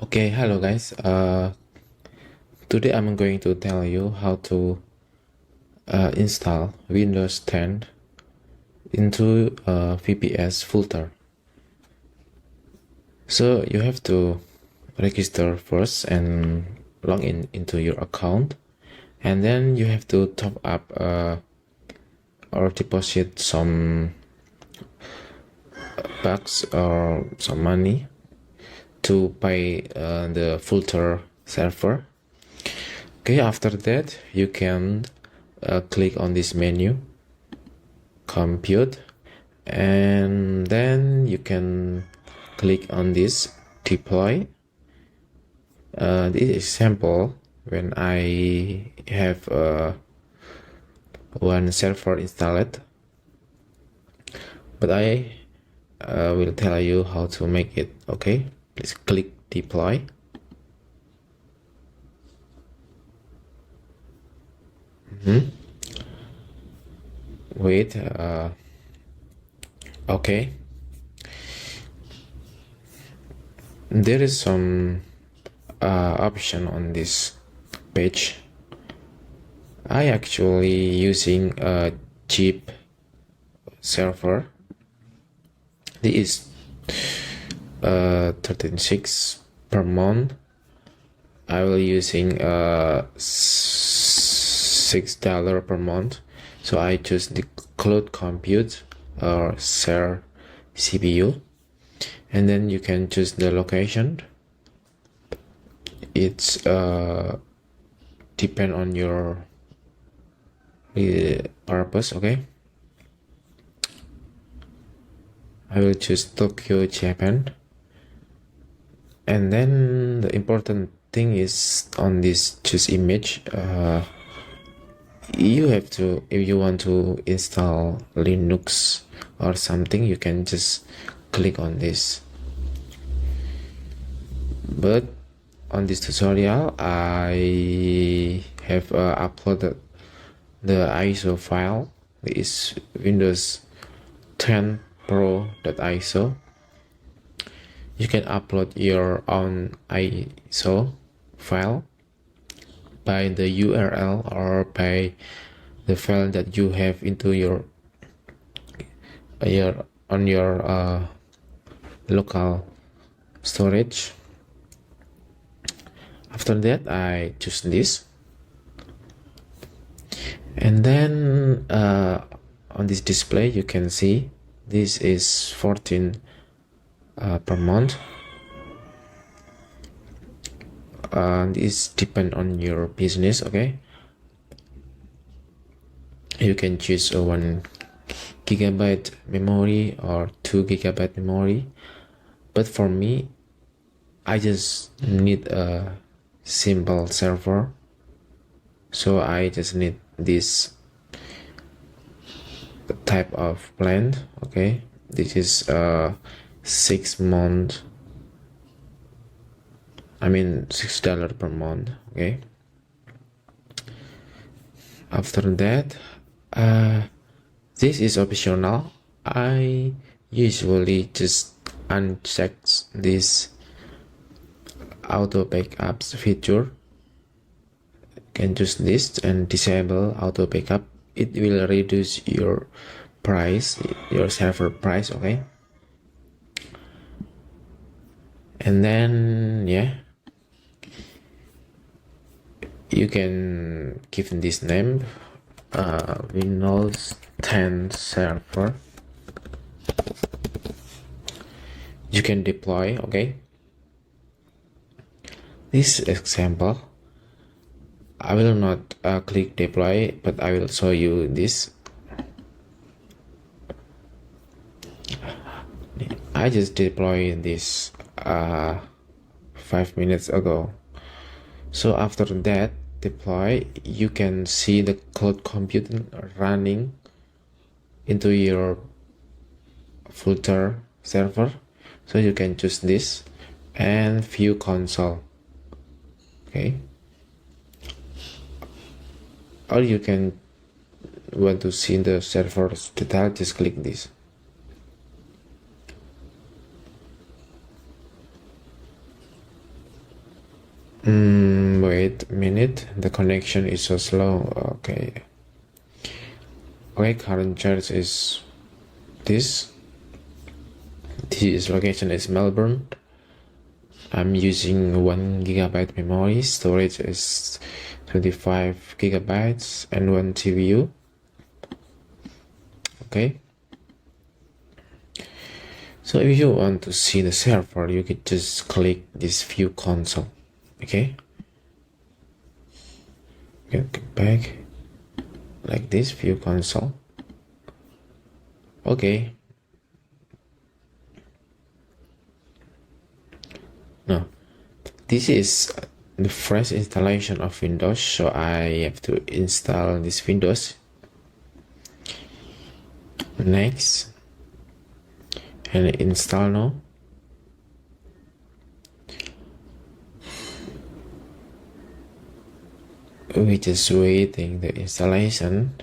Okay, hello guys. Today I'm going to tell you how to install Windows 10 into VPS Vultr. So you have to register first and log in into your account, and then you have to top up or deposit some bucks or some money to pay the Vultr server. Okay, after that you can click on this menu, compute, and then you can click on this deploy. This is sample when I have one server installed, but I will tell you how to make it. Okay, please click deploy. Wait, okay, there is some option on this page. I actually using a cheap server. This is 13.6 per month. I will using $6 per month, so I choose the cloud compute or share CPU, and then you can choose the location. It's depend on your purpose. Okay, I will choose Tokyo, Japan. And then the important thing is on this choose image, you have to, if you want to install Linux or something, you can just click on this. But on this tutorial I have uploaded the ISO file. It is Windows 10 Pro.iso. You can upload your own ISO file by the URL or by the file that you have into your local storage. After that I choose this, and then on this display you can see this is 14 per month. This depend on your business. Okay, you can choose a 1 gigabyte memory or 2 gigabyte memory, but for me I just need a simple server, so I just need this type of plan. Okay, this is 6 month, I mean $6 per month. Okay, after that this is optional. I usually just uncheck this auto backups feature. You can choose this and disable auto backup. It will reduce your price, your server price. Okay, and then yeah, you can give this name, Windows 10 server. You can deploy. Okay, this example I will not click deploy, but I will show you this. I just deployed this 5 minutes ago. So after that deploy, you can see the cloud computing running into your Vultr server. So you can choose this and view console. Okay, or you can want to see the server's detail, just click this. Wait a minute, the connection is so slow. Okay, current charge is this. This location is Melbourne. I'm using 1 gigabyte memory. Storage is 25 gigabytes and 1 CPU. Okay. So if you want to see the server, you can just click this view console. Okay. You can get back like this view console. Okay. Now, this is the fresh installation of Windows, so I have to install this Windows. Next, and install now. We just waiting the installation.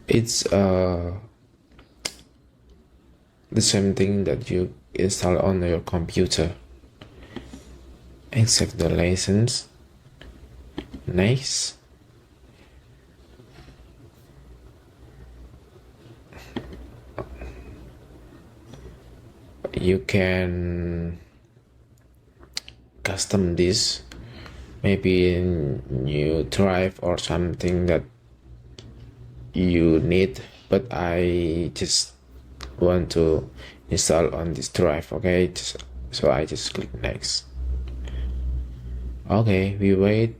It's the same thing that you install on your computer, except the license. Next, you can custom this, maybe a new drive or something that you need, but I just want to install on this drive. Okay, so I just click next. Okay, we wait.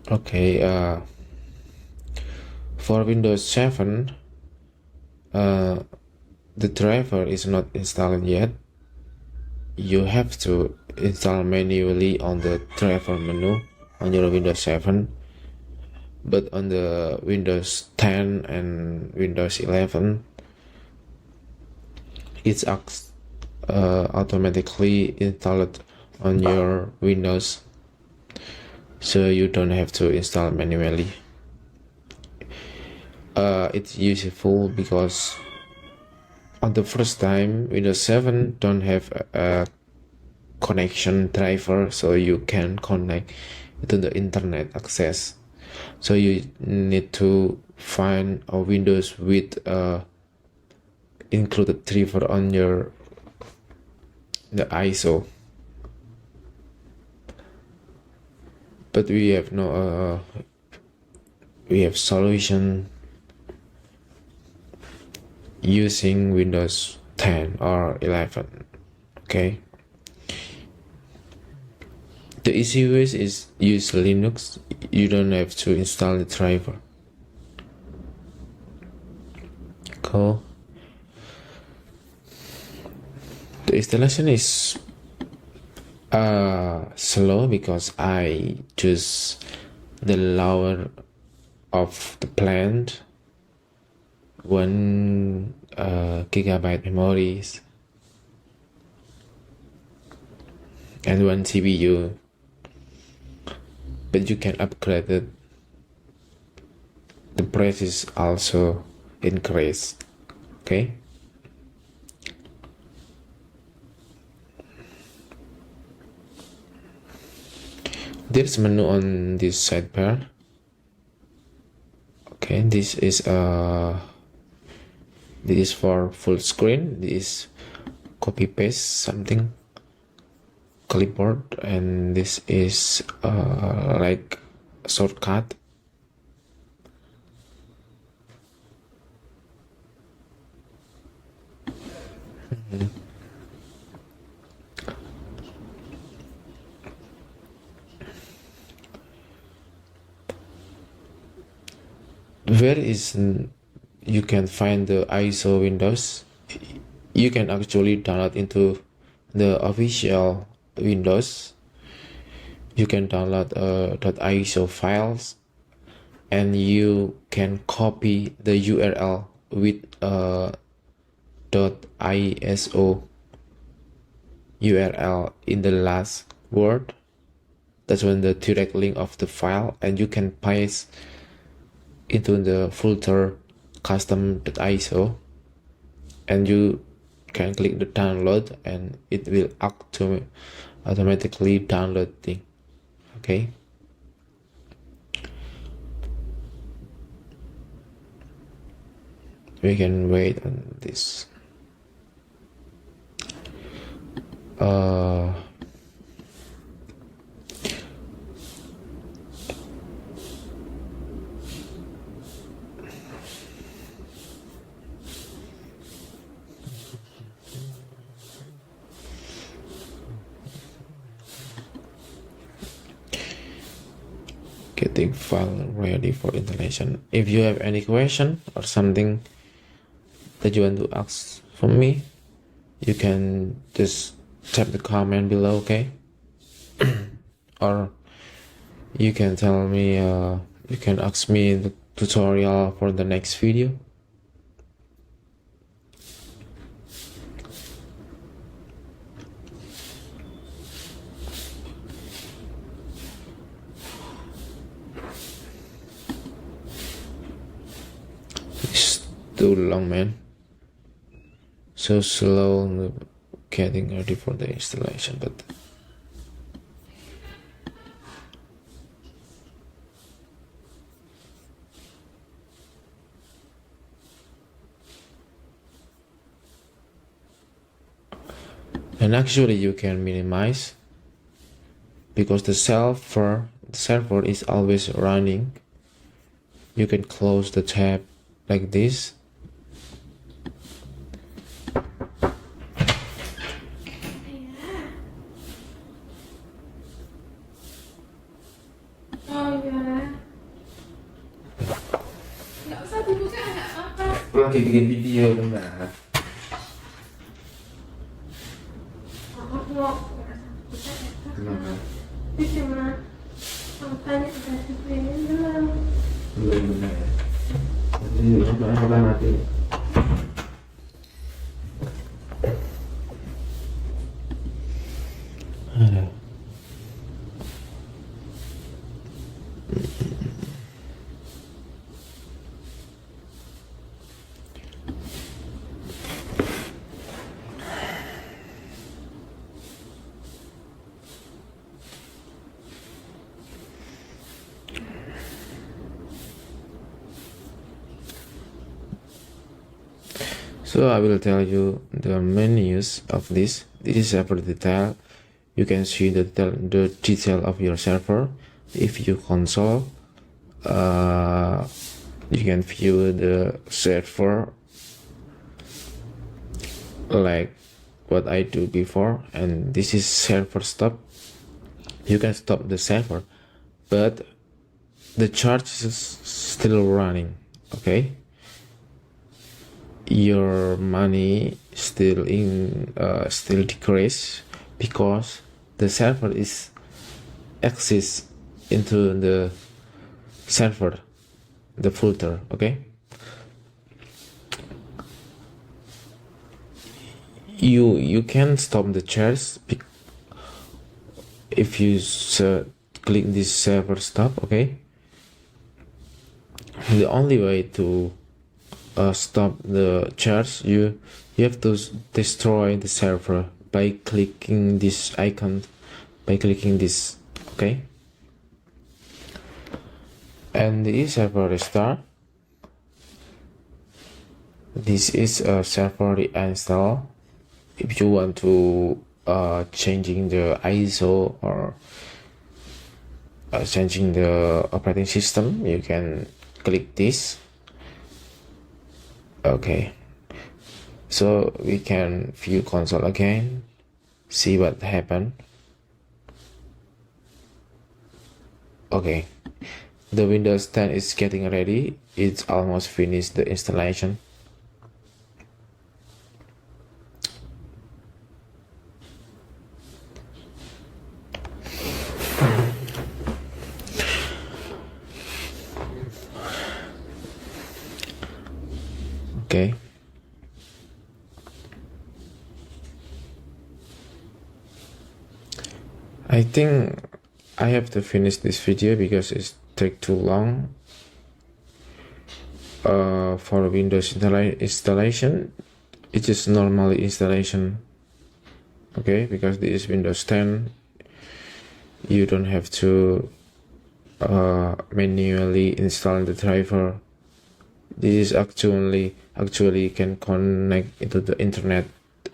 Okay, for Windows 7, the driver is not installed yet. You have to install manually on the driver menu on your Windows 7, but on the Windows 10 and Windows 11, it's automatically installed on your Windows, so you don't have to install manually. It's useful because on the first time Windows 7 don't have a connection driver, so you can connect to the internet access. So you need to find a Windows with included driver on the ISO. But we have no we have solution using Windows 10 or 11. Okay. The easy way is use Linux. You don't have to install the driver. Cool. The installation is slow because I choose the lower of the plant, 1 gigabyte memories and 1 CPU, but you can upgrade it. The price is also increased. Okay. There's menu on this sidebar. Okay, this is for full screen. This is copy paste something, clipboard, and this is like shortcut. Where is you can find the ISO Windows? You can actually download into the official Windows. You can download .iso files, and you can copy the URL with .iso URL in the last word. That's when the direct link of the file, and you can paste into the Vultr custom.iso, and you can click the download and it will automatically download thing. Okay, we can wait on this. Getting file ready for installation. If you have any question or something that you want to ask from me, you can just type the comment below, okay? Or you can tell me, you can ask me the tutorial for the next video. It's too long, man. So slow getting ready for the installation, but and actually you can minimize because the server is always running. You can close the tab like this. Lagi bikin video enggak? Belum benar. Ini apa mati? Ada. So I will tell you the menus of this. This is server detail. You can see the detail of your server. If you console, you can view the server like what I do before. And this is server stop. You can stop the server, but the charge is still running. Okay, your money still decrease because the server is access into the server, the Vultr. Okay, you can stop the charge if you click this server stop. Okay, the only way to stop the charge, you have to destroy the server by clicking this icon, by clicking this. Okay, and the server restart. This is a server reinstall. If you want to changing the ISO or changing the operating system, you can click this. Okay, so we can view console again, see what happened. Okay, the Windows 10 is getting ready. It's almost finished the installation. Okay, I think I have to finish this video because it takes too long. for Windows installation, it's just normal installation. Okay, because this is Windows 10, you don't have to manually install the driver. This is actually can connect into the internet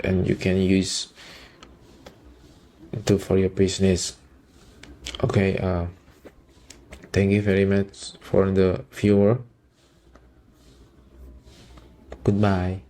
and you can use it for your business. Okay, thank you very much for the viewer. Goodbye.